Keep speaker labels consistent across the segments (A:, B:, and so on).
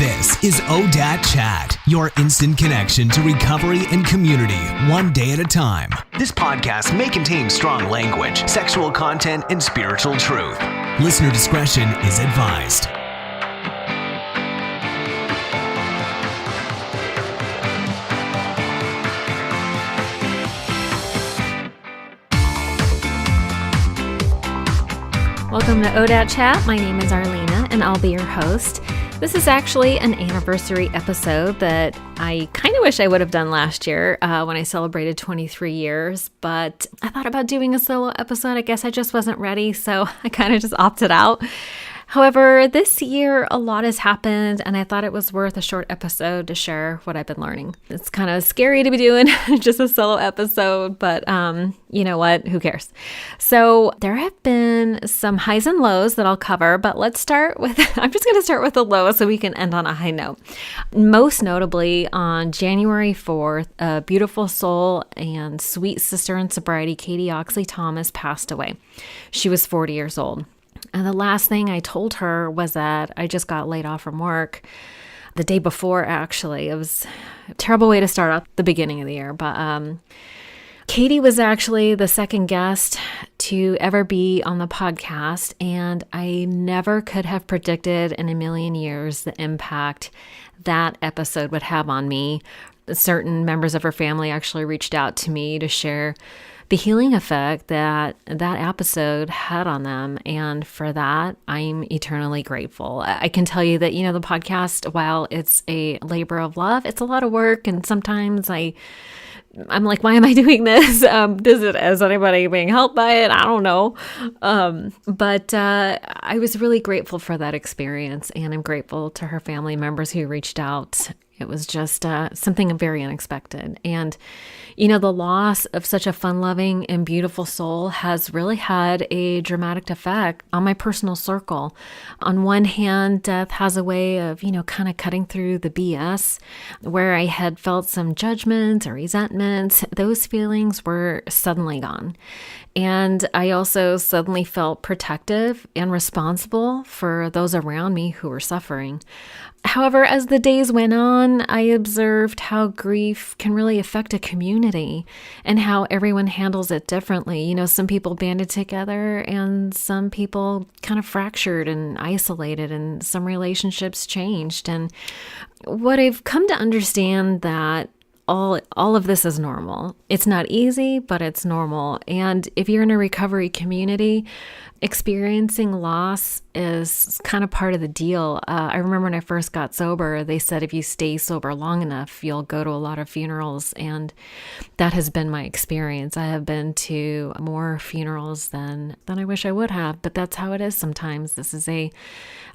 A: This is ODAT Chat, your instant connection to recovery and community, one day at a time. This podcast may contain strong language, sexual content, and spiritual truth. Listener discretion is advised.
B: Welcome to ODAT Chat. My name is Arlina, and I'll be your host. This is actually an anniversary episode that I kind of wish I would have done last year when I celebrated 23 years, but I thought about doing a solo episode. I guess I just wasn't ready, so I kind of just opted out. However, this year, a lot has happened, and I thought it was worth a short episode to share what I've been learning. It's kind of scary to be doing just a solo episode, but you know what? Who cares? So there have been some highs and lows that I'll cover, but let's start with, I'm just going to start with the low so we can end on a high note. Most notably, on January 4th, a beautiful soul and sweet sister in sobriety, Katie Oxley Thomas, passed away. She was 40 years old. And the last thing I told her was that I just got laid off from work the day before, actually. It was a terrible way to start off the beginning of the year. But Katie was actually the second guest to ever be on the podcast. And I never could have predicted in a million years the impact that episode would have on me. Certain members of her family actually reached out to me to share the healing effect that episode had on them. And for that, I'm eternally grateful. I can tell you that, the podcast, while it's a labor of love, it's a lot of work. And sometimes I'm like, why am I doing this? Is anybody being helped by it? I don't know. But I was really grateful for that experience. And I'm grateful to her family members who reached out. It was just something very unexpected. And, the loss of such a fun-loving and beautiful soul has really had a dramatic effect on my personal circle. On one hand, death has a way of, kind of cutting through the BS. Where I had felt some judgment or resentment, those feelings were suddenly gone. And I also suddenly felt protective and responsible for those around me who were suffering. However, as the days went on, I observed how grief can really affect a community and how everyone handles it differently. Some people banded together and some people kind of fractured and isolated, and some relationships changed. And what I've come to understand that all of this is normal. It's not easy, but it's normal. And if you're in a recovery community, experiencing loss is kind of part of the deal. I remember when I first got sober, they said if you stay sober long enough, you'll go to a lot of funerals. And that has been my experience. I have been to more funerals than I wish I would have, but that's how it is sometimes. This is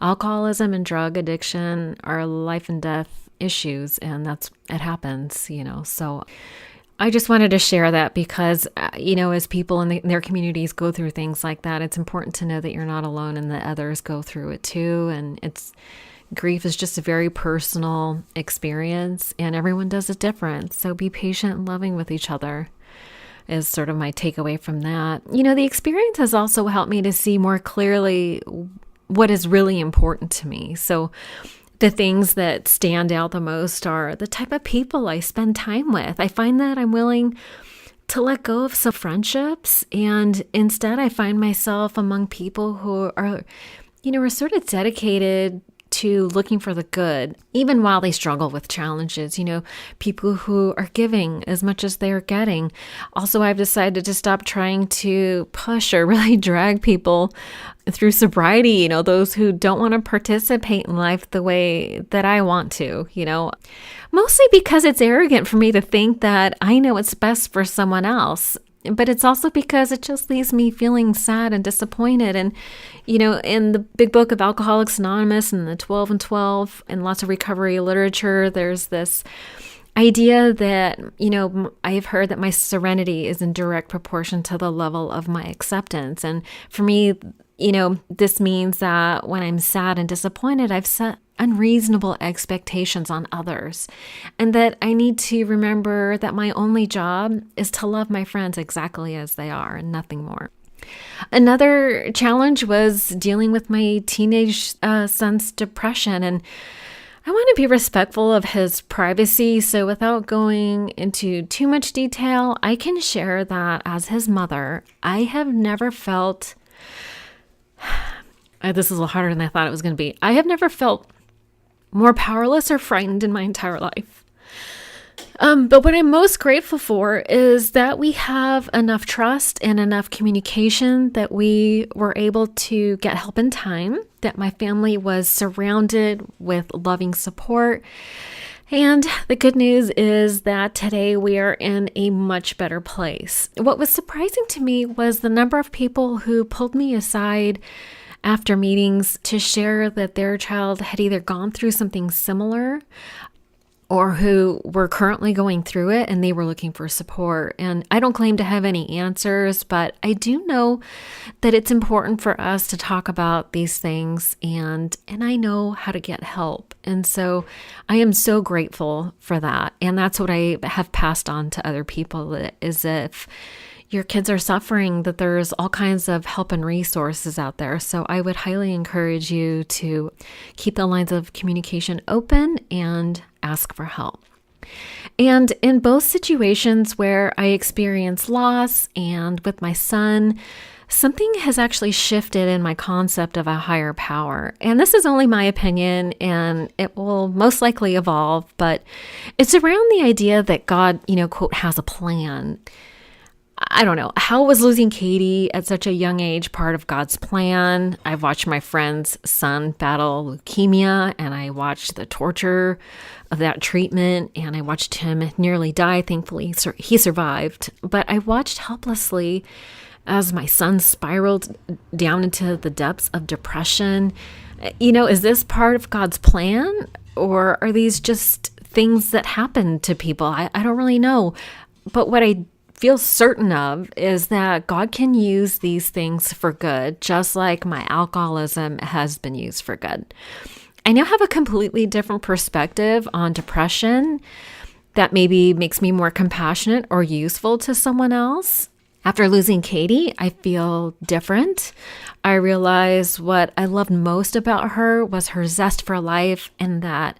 B: alcoholism and drug addiction are life and death issues, and it happens, so I just wanted to share that because, as people in their communities go through things like that, it's important to know that you're not alone and that others go through it too. And grief is just a very personal experience, and everyone does it different. So be patient and loving with each other is sort of my takeaway from that. The experience has also helped me to see more clearly what is really important to me. So the things that stand out the most are the type of people I spend time with. I find that I'm willing to let go of some friendships, and instead I find myself among people who are sort of dedicated to looking for the good, even while they struggle with challenges, people who are giving as much as they're getting. Also, I've decided to stop trying to push or really drag people through sobriety, those who don't want to participate in life the way that I want to, mostly because it's arrogant for me to think that I know what's best for someone else. But it's also because it just leaves me feeling sad and disappointed. And, in the big book of Alcoholics Anonymous and the 12 and 12 and lots of recovery literature, there's this idea that, I've heard that my serenity is in direct proportion to the level of my acceptance. And for me, this means that when I'm sad and disappointed, I've set unreasonable expectations on others, and that I need to remember that my only job is to love my friends exactly as they are and nothing more. Another challenge was dealing with my teenage son's depression, and I want to be respectful of his privacy, so without going into too much detail, I can share that as his mother, I have never felt, this is a little harder than I thought it was going to be, I have never felt more powerless or frightened in my entire life. But what I'm most grateful for is that we have enough trust and enough communication that we were able to get help in time, that my family was surrounded with loving support. And the good news is that today we are in a much better place. What was surprising to me was the number of people who pulled me aside after meetings to share that their child had either gone through something similar or who were currently going through it and they were looking for support. And I don't claim to have any answers, but I do know that it's important for us to talk about these things, and I know how to get help. And so I am so grateful for that. And that's what I have passed on to other people, is if your kids are suffering, that there's all kinds of help and resources out there. So I would highly encourage you to keep the lines of communication open and ask for help. And in both situations where I experience loss and with my son, something has actually shifted in my concept of a higher power. And this is only my opinion, and it will most likely evolve, but it's around the idea that God, quote, has a plan. I don't know. How was losing Katie at such a young age part of God's plan? I've watched my friend's son battle leukemia, and I watched the torture of that treatment, and I watched him nearly die. Thankfully, he survived. But I watched helplessly as my son spiraled down into the depths of depression. Is this part of God's plan, or are these just things that happen to people? I don't really know. But what I feel certain of is that God can use these things for good, just like my alcoholism has been used for good. I now have a completely different perspective on depression that maybe makes me more compassionate or useful to someone else. After losing Katie, I feel different. I realize what I loved most about her was her zest for life, and that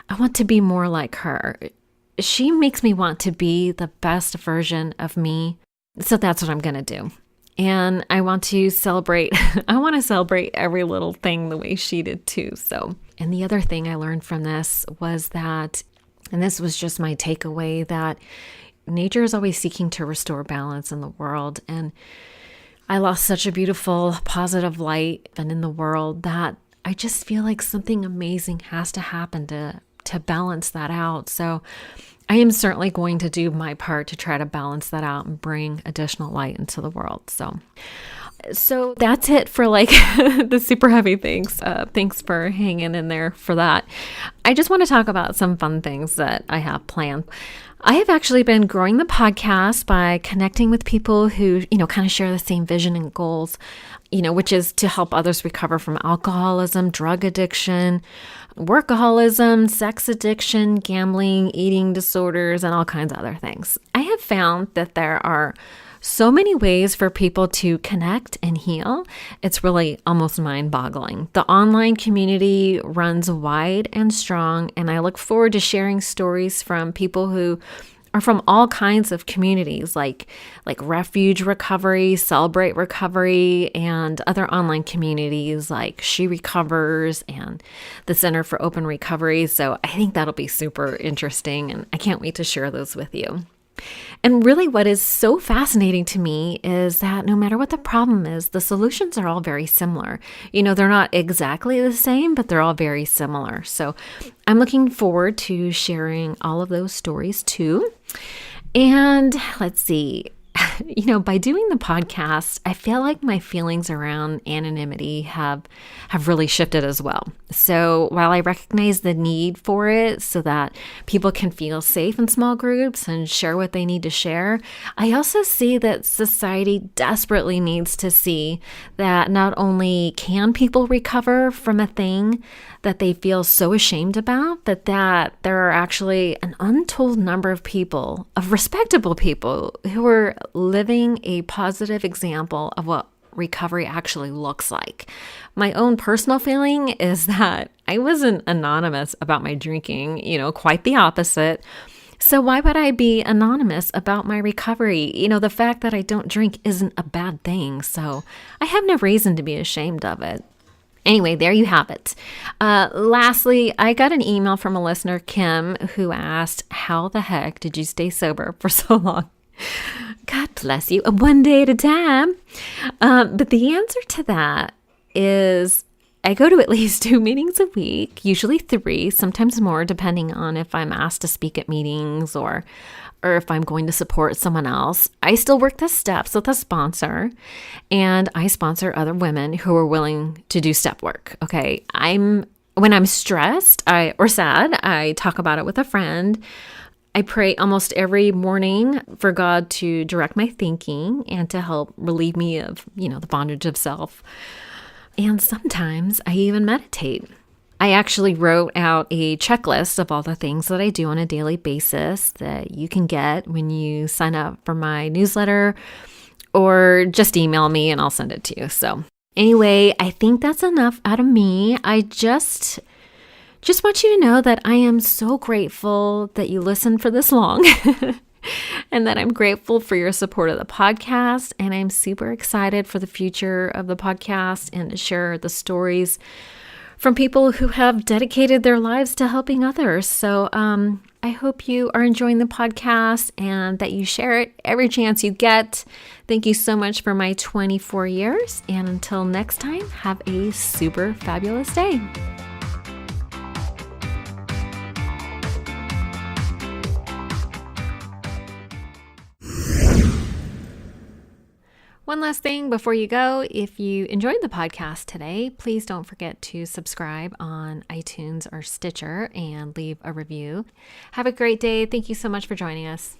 B: I want to be more like her. She makes me want to be the best version of me. So that's what I'm going to do. And I want to celebrate. I want to celebrate every little thing the way she did too. And the other thing I learned from this was that, and this was just my takeaway, that nature is always seeking to restore balance in the world. And I lost such a beautiful, positive light and in the world that I just feel like something amazing has to happen to balance that out. So I am certainly going to do my part to try to balance that out and bring additional light into the world. So that's it for the super heavy things. Thanks for hanging in there for that. I just want to talk about some fun things that I have planned. I have actually been growing the podcast by connecting with people who, kind of share the same vision and goals, which is to help others recover from alcoholism, drug addiction, workaholism, sex addiction, gambling, eating disorders, and all kinds of other things. I have found that there are so many ways for people to connect and heal. It's really almost mind-boggling. The online community runs wide and strong, and I look forward to sharing stories from people who are from all kinds of communities like Refuge Recovery, Celebrate Recovery, and other online communities like She Recovers and the Center for Open Recovery. So I think that'll be super interesting, and I can't wait to share those with you. And really what is so fascinating to me is that no matter what the problem is, the solutions are all very similar. They're not exactly the same, but they're all very similar. So I'm looking forward to sharing all of those stories too. And let's see, by doing the podcast, I feel like my feelings around anonymity have really shifted as well. So while I recognize the need for it so that people can feel safe in small groups and share what they need to share, I also see that society desperately needs to see that not only can people recover from a thing that they feel so ashamed about, but that there are actually an untold number of people, of respectable people, who are living a positive example of what recovery actually looks like. My own personal feeling is that I wasn't anonymous about my drinking, quite the opposite. So why would I be anonymous about my recovery? The fact that I don't drink isn't a bad thing, so I have no reason to be ashamed of it. Anyway, there you have it. Lastly, I got an email from a listener, Kim, who asked, how the heck did you stay sober for so long? God bless you. One day at a time. But the answer to that is I go to at least 2 meetings a week, usually 3, sometimes more, depending on if I'm asked to speak at meetings or if I'm going to support someone else. I still work the steps with a sponsor, and I sponsor other women who are willing to do step work. Okay. When I'm stressed or sad, I talk about it with a friend. I pray almost every morning for God to direct my thinking and to help relieve me of, the bondage of self. And sometimes I even meditate. I actually wrote out a checklist of all the things that I do on a daily basis that you can get when you sign up for my newsletter, or just email me and I'll send it to you. So anyway, I think that's enough out of me. I just want you to know that I am so grateful that you listened for this long. And that I'm grateful for your support of the podcast. And I'm super excited for the future of the podcast and to share the stories from people who have dedicated their lives to helping others. So I hope you are enjoying the podcast and that you share it every chance you get. Thank you so much for my 24 years. And until next time, have a super fabulous day. One last thing before you go, if you enjoyed the podcast today, please don't forget to subscribe on iTunes or Stitcher and leave a review. Have a great day. Thank you so much for joining us.